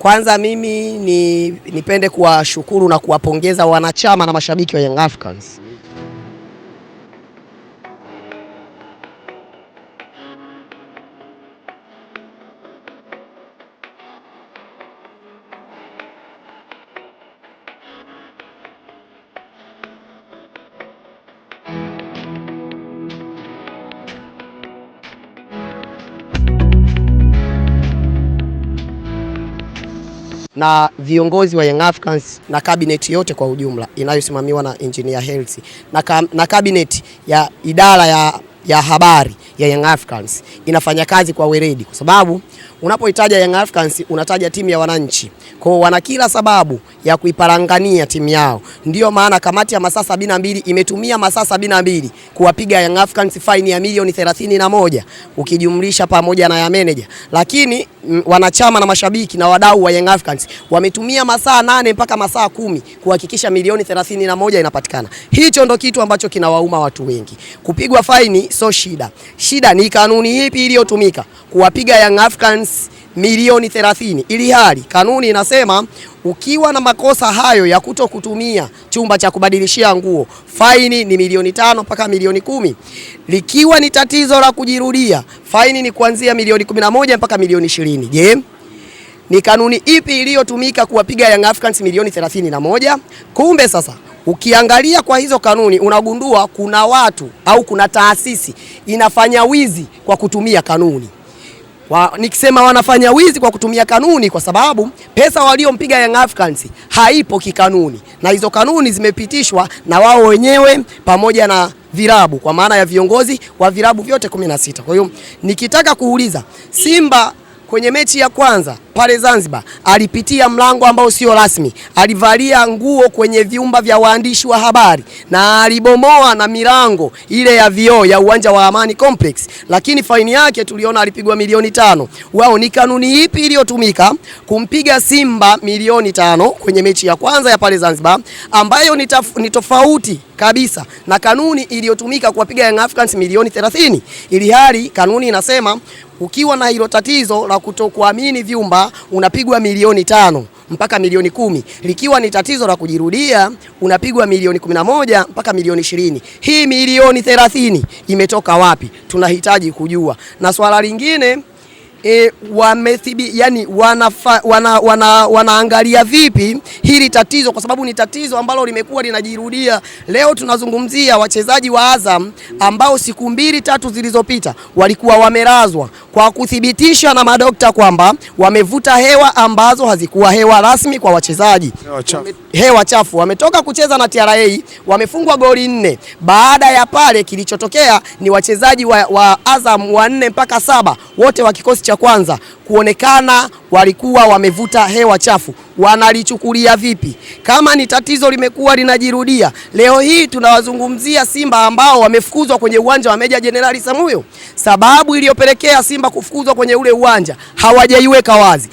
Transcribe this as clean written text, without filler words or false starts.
Kwanza mimi nipende kuwashukuru na kuwapongeza wanachama na mashabiki wa Young Africans. Na viongozi wa Young Africans na cabinet yote kwa ujumla inayosimamiwa na Engineer Hersi na cabinet ya idara ya habari ya Young Africans inafanya kazi kwa weledi, kwa sababu unapoitaja Young Africans unataja timu ya wananchi. Kwa wana kila sababu ya kuiparangania timu yao. Ndiyo maana kamati ya masaa 72 imetumia masaa 72 kuwapiga Young Africans faini ya milioni 31 ukijumlisha pamoja na ya manager. Lakini wanachama na mashabiki na wadau wa Young Africans wametumia masaa 8 mpaka masaa 10 kuhakikisha milioni 31 inapatikana. Hicho ndo kitu ambacho kinawauma watu wengi. Kupigwa faini so shida. Shida ni kanuni ipi iliyotumika kuwapiga Young Africans milioni 30, ili hali kanuni inasema ukiwa na makosa hayo ya kuto kutumia chumba cha kubadilishia nguo, faini ni milioni 5 mpaka milioni 10. Likiwa ni tatizo la kujirudia, faini ni kuanzia milioni 11 mpaka milioni 20. Je, ni kanuni ipi iliyotumika kuwapiga Young Africans milioni 31? Kumbe sasa ukiangalia kwa hizo kanuni unagundua kuna watu au kuna taasisi inafanya wizi kwa kutumia kanuni. Nikisema wanafanya wizi kwa kutumia kanuni kwa sababu pesa waliompiga Young Africans haipo kikanuni, na hizo kanuni zimepitishwa na wao wenyewe pamoja na virabu, kwa maana ya viongozi wa virabu vyote 16. Kwa hiyo nikitaka kuuliza, Simba kwenye mechi ya kwanza pale Zanzibar alipitia mlango ambao sio rasmi, alivalia nguo kwenye vyumba vya waandishi wa habari na alibomoa na milango ile ya vioo ya uwanja wa Amani Complex, lakini faini yake tuliona alipigwa milioni 5. Wao ni kanuni ipi iliyotumika kumpiga Simba milioni 5 kwenye mechi ya kwanza ya pale Zanzibar, ambayo ni tofauti kabisa na kanuni iliyotumika kuwapiga Young Africans milioni 30? Ili hali kanuni inasema ukiwa na hilo tatizo la kutokuamini vyumba unapigwa milioni 5 mpaka milioni 10. Likiwa ni tatizo la kujirudia unapigwa milioni 11 mpaka milioni 20. Hii milioni 30 imetoka wapi? Tunahitaji kujua. Na swala lingine yani wanaangalia vipi hili tatizo, kwa sababu ni tatizo ambalo limekuwa linajirudia. Leo tunazungumzia wachezaji wa Azam ambao siku 2-3 zilizopita walikuwa wamelazwa kwa kuthibitisha na madokta kwamba wamevuta hewa ambazo hazikuwa hewa rasmi kwa wachezaji. Hewa chafu. Wametoka kucheza na TRA, wamefungwa goli 4. Baada ya pale kilichotokea ni wachezaji wa Azam 4 mpaka 7 wote wa kikosi cha kwanza kuonekana walikuwa wamevuta hewa chafu. Wanalichukulia vipi? Kama ni tatizo limekuwa linajirudia, leo hii tunawazungumzia Simba ambao wamefukuzwa kwenye uwanja wa Meja Jenerali Samuyo. Sababu iliyopelekea Simba kufukuzwa kwenye ule uwanja hawajaiweka wazi,